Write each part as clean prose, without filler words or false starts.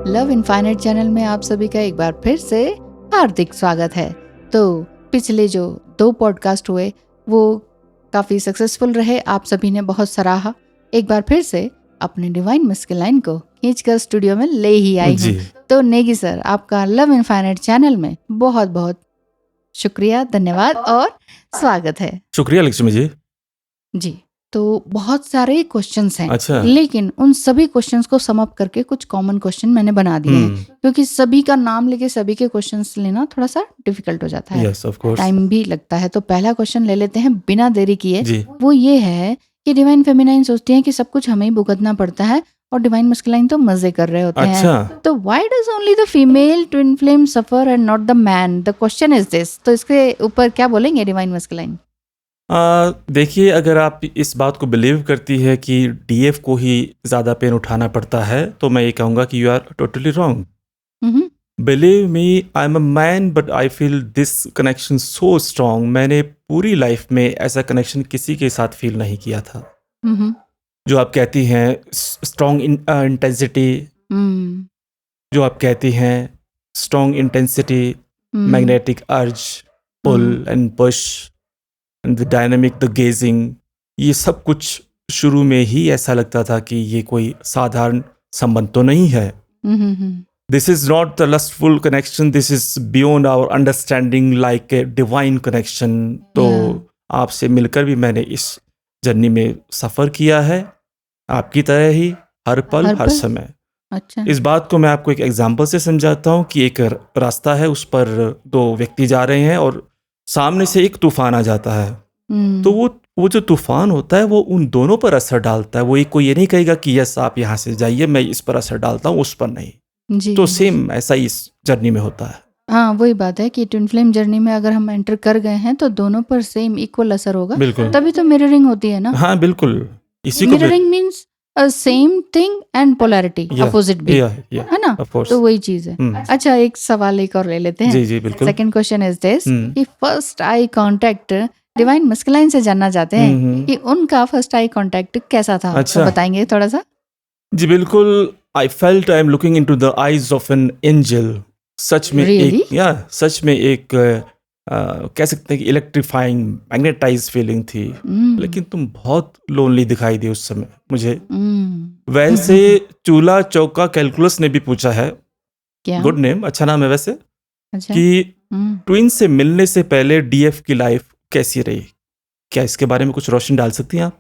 Love infinite channel में आप सभी का एक बार फिर से हार्दिक स्वागत है। तो पिछले जो 2 पॉडकास्ट हुए वो काफ़ी सक्सेसफुल रहे, आप सभी ने बहुत सराहा। एक बार फिर से अपने डिवाइन मस्कुलाइन को खींचकर स्टूडियो में ले ही आई हूँ। तो नेगी सर, आपका लव इनफाइनाइट चैनल में बहुत बहुत शुक्रिया, धन्यवाद और स्वागत है। शुक्रिया लक्ष्मी जी। तो बहुत सारे क्वेश्चंस हैं। अच्छा। लेकिन उन सभी क्वेश्चंस को सम अप करके कुछ कॉमन क्वेश्चन मैंने बना दिए हैं, क्योंकि सभी का नाम लेके सभी के क्वेश्चंस लेना थोड़ा सा डिफिकल्ट हो जाता है। Yes, of course. टाइम भी लगता है। तो पहला क्वेश्चन ले लेते हैं बिना देरी किए जी। वो ये है कि डिवाइन फेमिनाइन सोचती है कि सब कुछ हमें ही भुगतना पड़ता है और डिवाइन मस्कुलाइन तो मजे कर रहे होते अच्छा। हैं। तो why does only the female twin flame suffer and not the man? The question is this. तो इसके ऊपर क्या बोलेंगे डिवाइन मस्कुलाइन? देखिए, अगर आप इस बात को बिलीव करती है कि डीएफ को ही ज़्यादा पेन उठाना पड़ता है, तो मैं ये कहूँगा कि you are totally wrong. Believe me, I am a man but I feel this connection so strong. मैंने पूरी लाइफ में ऐसा कनेक्शन किसी के साथ फील नहीं किया था। जो आप कहती हैं स्ट्रॉन्ग इंटेंसिटी, जो आप कहती हैं strong intensity, magnetic urge, pull and push, the dynamic, the gazing, ये सब कुछ शुरू में ही ऐसा लगता था कि ये कोई साधारण संबंध तो नहीं है। This is not the lustful connection, this is beyond our understanding, like a divine connection. तो आपसे मिलकर भी मैंने इस जर्नी में सफ़र किया है, आपकी तरह ही, हर पल हर समय। अच्छा। इस बात को मैं आपको एक एग्जाम्पल से समझाता हूँ कि एक रास्ता है, उस पर 2 व्यक्ति जा रहे हैं और सामने से एक तूफान आ जाता है। तो वो जो तूफान होता है वो उन दोनों पर असर डालता है। वो कोई ये नहीं कहेगा कि यस आप यहाँ से जाइए, मैं इस पर असर डालता हूँ, उस पर नहीं। जी। तो सेम ऐसा ही इस जर्नी में होता है। हाँ, वही बात है कि ट्विन फ्लेम जर्नी में अगर हम एंटर कर गए हैं तो दोनों पर सेम इक्वल असर होगा। बिल्कुल। तभी तो मिररिंग होती है ना। हाँ बिल्कुल, इसी को mirroring means same thing and polarity, opposite भी, है ना। तो वही चीज है। अच्छा, एक सवाल एक और ले लेते हैं। जी जी बिल्कुल। सेकंड क्वेश्चन इज दिस कि first eye contact divine masculine से जानना चाहते हैं कि उनका फर्स्ट आई कांटेक्ट कैसा था। अच्छा। तो बताएंगे थोड़ा सा? जी बिल्कुल। I felt I am looking into the eyes of an angel. सच में Really? सच में एक कह सकते हैं कि इलेक्ट्रीफाइंग, मैग्नेटाइज फीलिंग थी। लेकिन तुम बहुत लोनली दिखाई दी उस समय मुझे। वैसे चूल्हा चौका कैलकुलस ने भी पूछा है, गुड नेम, अच्छा नाम है वैसे। अच्छा। कि ट्विन से मिलने से पहले डीएफ की लाइफ कैसी रही? क्या इसके बारे में कुछ रोशनी डाल सकती हैं आप?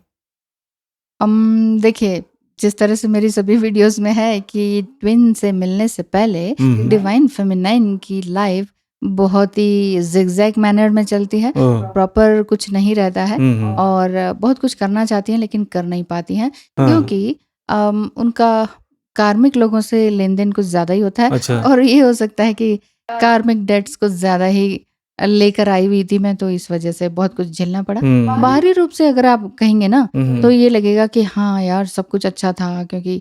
देखिए, जिस तरह से मेरी सभी वीडियोस में है कि ट्विन से मिलने से पहले डिवाइन फेमिनाइन की लाइफ बहुत ही जिगजैग मैनर में चलती है, प्रॉपर कुछ नहीं रहता है और बहुत कुछ करना चाहती हैं लेकिन कर नहीं पाती हैं, क्योंकि उनका कार्मिक लोगों से लेन देन कुछ ज़्यादा ही होता है। अच्छा। और ये हो सकता है कि कार्मिक डेट्स कुछ ज़्यादा ही लेकर आई हुई थी मैं, तो इस वजह से बहुत कुछ झेलना पड़ा। बाहरी रूप से अगर आप कहेंगे ना तो ये लगेगा कि हाँ यार सब कुछ अच्छा था, क्योंकि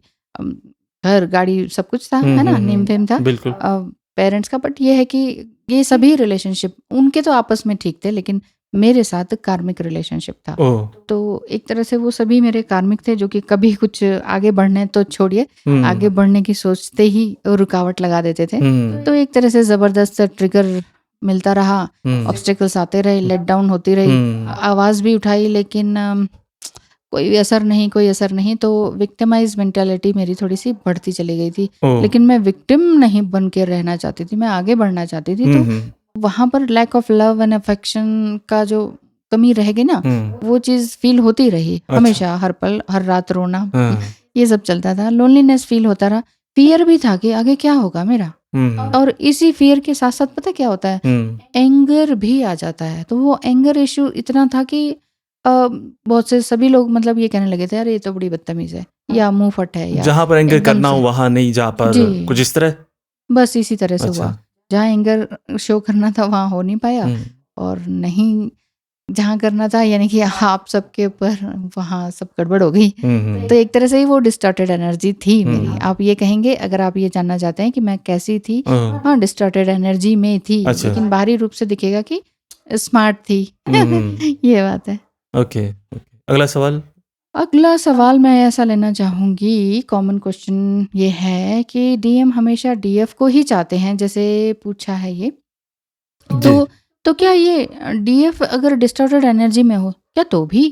घर गाड़ी सब कुछ था, है ना, नेम फेम था पेरेंट्स का। बट ये है कि ये सभी रिलेशनशिप उनके तो आपस में ठीक थे, लेकिन मेरे साथ कार्मिक रिलेशनशिप था। तो एक तरह से वो सभी मेरे कार्मिक थे जो कि कभी कुछ आगे बढ़ने तो छोड़िए, आगे बढ़ने की सोचते ही रुकावट लगा देते थे। तो एक तरह से जबरदस्त ट्रिगर मिलता रहा, ऑब्स्टिकल्स आते रहे, लेट डाउन होती रही, आवाज भी उठाई लेकिन कोई असर नहीं। तो विक्टिमाइज मेंटालिटी मेरी थोड़ी सी बढ़ती चली गई थी। लेकिन मैं विक्टिम नहीं बन के रहना चाहती थी, मैं आगे बढ़ना चाहती थी। तो वहां पर lack of love and affection का जो कमी रहेगी ना, वो चीज फील होती रही हमेशा, हर पल हर रात रोना, ये सब चलता था। लोनलीनेस फील होता रहा, फियर भी था कि आगे क्या होगा मेरा। और इसी फियर के साथ साथ पता क्या होता है, एंगर भी आ जाता है। तो वो एंगर इशू इतना था कि बहुत से सभी लोग मतलब ये कहने लगे थे, अरे ये तो बड़ी बदतमीज है या मुंह फट है, या जहां पर एंगर करना हो वहां नहीं, जहां पर कुछ इस तरह, बस इसी तरह से हुआ। जहाँ एंगर शो करना था वहां हो नहीं पाया, और नहीं जहाँ करना था यानी कि आप सबके ऊपर, वहाँ सब गड़बड़ हो गई। तो एक तरह से ही वो डिस्टॉर्टेड एनर्जी थी मेरी, आप ये कहेंगे, अगर आप ये जानना चाहते हैं कि मैं कैसी थी। हाँ, डिस्टॉर्टेड एनर्जी में थी। अच्छा। लेकिन बाहरी रूप से दिखेगा कि स्मार्ट थी। ये बात है। ओके, अगला सवाल। अगला सवाल मैं ऐसा लेना चाहूँगी, कॉमन क्वेश्चन ये है कि डीएम हमेशा डीएफ को ही चाहते हैं, जैसे पूछा है ये। जी। तो क्या ये डीएफ अगर डिस्टॉर्टेड एनर्जी में हो, क्या तो भी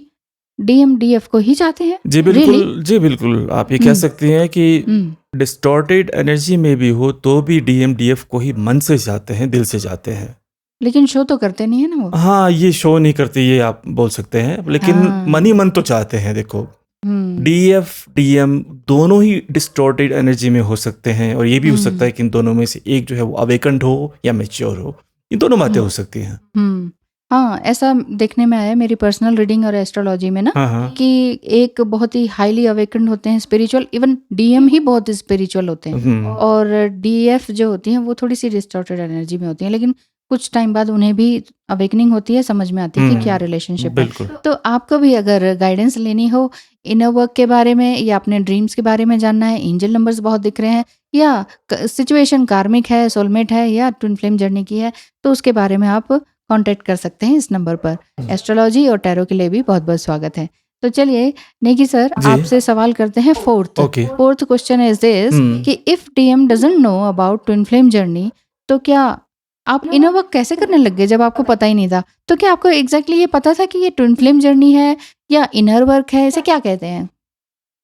डीएम डीएफ को ही चाहते हैं? जी रियली? बिल्कुल, जी बिल्कुल। आप ये कह हुँ, सकती हैं कि हुँ। डिस्टॉर्टेड एनर्जी में भी हो तो भी डीएम डीएफ को ही मन से चाहते हैं, दिल से चाहते हैं। लेकिन शो तो करते नहीं है ना वो? हाँ, ये शो नहीं करती ये आप बोल सकते हैं, लेकिन मन ही हाँ। मन तो चाहते हैं देखो। हुँ, डीएफ, डीएम दोनों ही डिस्टॉर्टेड एनर्जी में हो सकते हैं और ये भी हो सकता हुँ, है कि इन दोनों में से एक जो है वो अवेकन्ड हो या मैच्योर हो। इन दोनों बातें हुँ, हो सकती हैं। हुँ। हाँ, ऐसा देखने में आया है मेरी पर्सनल रीडिंग और एस्ट्रोलॉजी में ना, हाँ, हाँ। कि एक बहुत ही हाईली अवेकन्ड होते हैं, स्पिरिचुअल, इवन डीएम ही बहुत स्पिरिचुअल होते हैं, हुँ, और डीएफ जो होती हैं वो थोड़ी-सी डिस्टॉर्टेड एनर्जी में होती हैं, लेकिन कुछ टाइम बाद उन्हें भी अवेकनिंग होती है, समझ में आती है कि क्या रिलेशनशिप है। बिल्कुल। तो आपको भी अगर गाइडेंस लेनी हो इनर वर्क के बारे में, या अपने ड्रीम्स के बारे में जानना है, एंजल नंबर्स बहुत दिख रहे हैं, या सिचुएशन कार्मिक है, सोलमेट है, या ट्विन फ्लेम जर्नी की है, तो उसके बारे में आप कांटेक्ट कर सकते हैं इस नंबर पर। एस्ट्रोलॉजी और टैरो के लिए भी बहुत-बहुत स्वागत है। तो चलिए नेगी सर, जी। आपसे सवाल करते हैं fourth. Okay. Fourth question is this hmm. कि if DM doesn't know about twin flame journey, तो क्या आप इनर वर्क कैसे करने लग गए जब आपको पता ही नहीं था? तो क्या आपको एग्जैक्टली ये पता था कि ये ट्विन फ्लेम जर्नी है या इनर वर्क है, इसे क्या कहते हैं?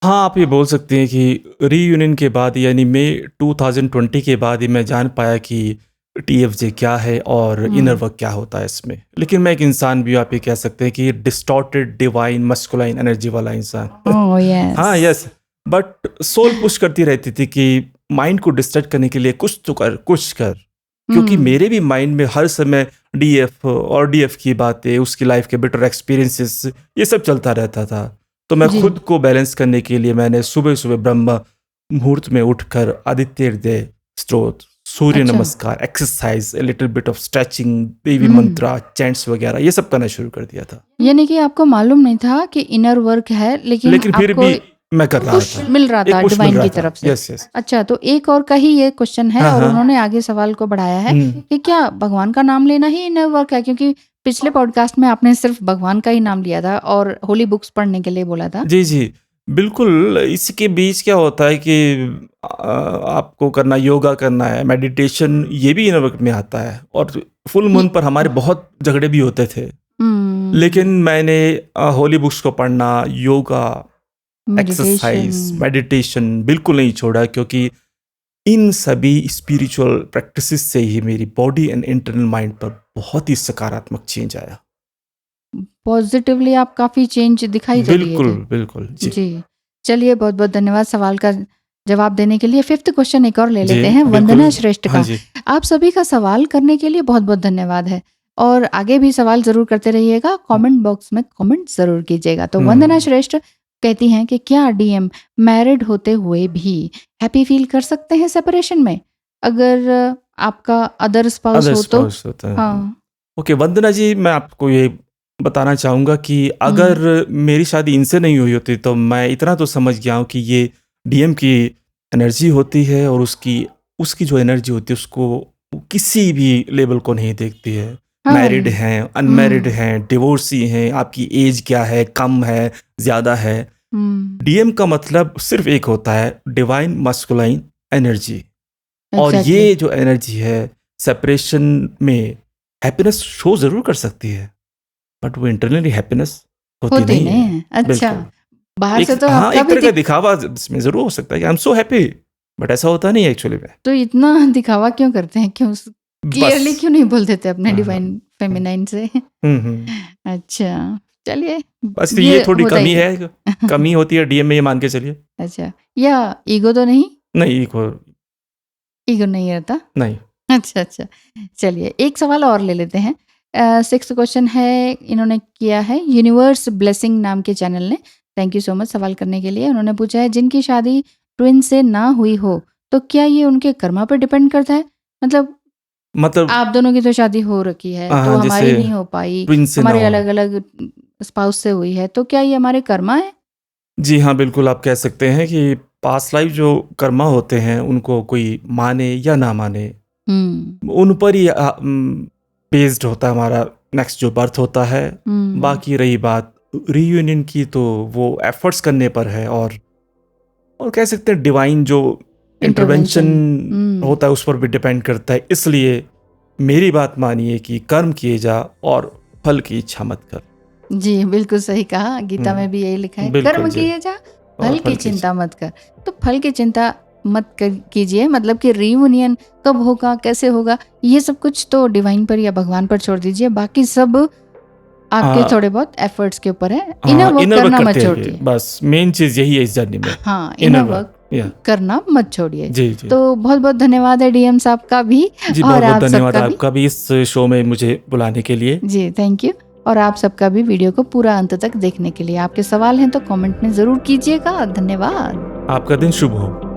हाँ, आप ये बोल सकते हैं कि रीयूनियन के बाद यानी मई 2020 के बाद ही मैं जान पाया कि टीएफजे क्या है और इनर वर्क क्या होता है इसमें। लेकिन मैं एक इंसान भी हूँ, आप ये कह सकते हैं कि डिस्टॉर्टेड डिवाइन मस्कुलाइन एनर्जी वाला इंसान। ओह हाँ, yes. Yes. But soul push करती रहती थी कि माइंड को डिस्ट्रैक्ट करने के लिए कुछ तो कर, कुछ कर। क्योंकि मेरे भी माइंड में हर समय डीएफ और डीएफ की बातें, उसकी लाइफ के बेटर एक्सपीरियंसेस, ये सब चलता रहता था। तो मैं जी। खुद को बैलेंस करने के लिए मैंने सुबह-सुबह ब्रह्म मुहूर्त में उठकर आदित्य हृदय स्तोत्र, सूर्य अच्छा। नमस्कार, exercise, a little bit of stretching, Devi hmm. Mantra, chants वगैरह ये सब करना शुरू कर दिया था। यानी कि आपको मालूम नहीं था कि इनर वर्क है, लेकिन लेकिन फिर आपको भी मैं कर रहा पुश था। मिल रहा एक था पुश मिल डिवाइन रहा की था। तरफ से। Yes, yes. अच्छा, तो एक और का ही ये क्वेश्चन है, हाँ, और हाँ। उन्होंने आगे सवाल को बढ़ाया है हुँ। कि क्या भगवान का नाम लेना ही इनर वर्क है? क्योंकि पिछले पॉडकास्ट में आपने सिर्फ भगवान का ही नाम लिया था और होली बुक्स पढ़ने के लिए बोला था। जी, जी। बिल्कुल, इसके बीच क्या होता है कि आपको करना योगा करना है, मेडिटेशन ये भी इनर वर्क में आता है और फुल मून पर हमारे बहुत झगड़े भी होते थे। लेकिन मैंने होली बुक्स को पढ़ना, योगा, एक्सरसाइज, मेडिटेशन। मेडिटेशन बिल्कुल नहीं छोड़ा क्योंकि इन सभी स्पिरिचुअल प्रैक्टिसेस से ही मेरी बॉडी एंड इंटरनल माइंड पर बहुत ही सकारात्मक चेंज आया। पॉजिटिवली आप काफी चेंज दिखाई तो दिए बिल्कुल, थे। बिल्कुल। जी। जी। चलिए, बहुत बहुत धन्यवाद सवाल का जवाब देने के लिए। फिफ्थ क्वेश्चन एक और ले जी, लेते हैं, बिल्कुल। वंदना श्रेष्ठ हाँ का। जी। आप सभी का सवाल करने के लिए बहुत बहुत धन्यवाद है, और आगे भी सवाल जरूर करते रहिएगा, कमेंट बॉक्स में कमेंट जरूर कीजिएगा। तो वंदना श्रेष्ठ कहती हैं कि क्या डीएम मैरिड होते हुए भी हैप्पी फील कर सकते हैं सेपरेशन में, अगर आपका अदर स्पाउस अदर हो तो? स्पाउस होता है। हाँ। ओके, वंदना जी, मैं आपको ये बताना चाहूँगा कि अगर मेरी शादी इनसे नहीं हुई होती तो मैं इतना तो समझ गया हूँ कि ये डीएम की एनर्जी होती है और उसकी उसकी जो एनर्जी होती है उसको किसी भी लेवल को नहीं देखती है। हाँ। मैरिड हैं, अनमैरिड हैं, डिवोर्सी हैं, आपकी एज क्या है, कम है, ज़्यादा है। डीएम का मतलब सिर्फ एक होता है, डिवाइन मस्कुलाइन एनर्जी। और ये जो एनर्जी है सेपरेशन में हैप्पीनेस शो जरूर कर सकती है, बट वो इंटरनली हैप्पीनेस होती नहीं है। अच्छा, बाहर से तो हाँ, आपका एक भी तरह का दिखावा इसमें जरूर हो सकता है कि I am so happy, but ऐसा होता नहीं है एक्चुअली में। तो इतना दिखावा क्यों करते हैं? क्यों क्लियरली क्यों नहीं बोल देते अपने हाँ, डिवाइन फेमिनाइन से? अच्छा, चलिए, बस ये थोड़ी होता कमी ही है, कमी होती है डीएम में, ये मान के चलिए। अच्छा, या ईगो तो नहीं? नहीं, ईगो नहीं रहता? नहीं। अच्छा, अच्छा। चलिए, एक सवाल और ले लेते हैं। सिक्स्थ क्वेश्चन है, इन्होंने किया है यूनिवर्स ब्लेसिंग नाम के चैनल ने। थैंक यू सो मच सवाल करने के लिए। उन्होंने पूछा है, जिनकी शादी ट्विन से ना हुई हो तो क्या ये उनके कर्मा पर डिपेंड करता है? मतलब आप दोनों की तो शादी हो रखी है, तो हमारी नहीं हो पाई, हमारे अलग अलग स्पाउस से हुई है, तो क्या ये हमारे कर्मा है? जी हाँ, बिल्कुल आप कह सकते हैं कि पास्ट लाइफ जो कर्मा होते हैं उनको कोई माने या ना माने, उन पर ही बेस्ड होता है हमारा नेक्स्ट जो बर्थ होता है। बाकी रही बात रीयूनियन की तो वो एफर्ट्स करने पर है, और कह सकते हैं डिवाइन जो इंटरवेंशन होता है उस पर भी डिपेंड करता है। इसलिए मेरी बात मानिए कि कर्म किए जा और फल की इच्छा मत कर। जी, बिल्कुल सही कहा। गीता में भी यही लिखा है, कर्म किए जा, फल की चिंता मत कर। तो फल की चिंता मत कीजिए, मतलब कि रीयूनियन कब होगा, कैसे होगा, ये सब कुछ तो डिवाइन पर या भगवान पर छोड़ दीजिए। बाकी सब आपके थोड़े बहुत एफर्ट्स के ऊपर है। इनर वर्क करना मत छोड़िए। बस मेन चीज यही है इस जर्नी में। हाँ, इनर वर्क करना मत छोड़िए। जी जी। तो बहुत बहुत धन्यवाद है डीएम साहब का भी। जी, बहुत बहुत धन्यवाद आपका भी इस शो में मुझे बुलाने के लिए। जी, थैंक यू। और आप सबका भी वीडियो को पूरा अंत तक देखने के लिए। आपके सवाल हैं तो कमेंट में जरूर कीजिएगा। धन्यवाद। आपका दिन शुभ हो।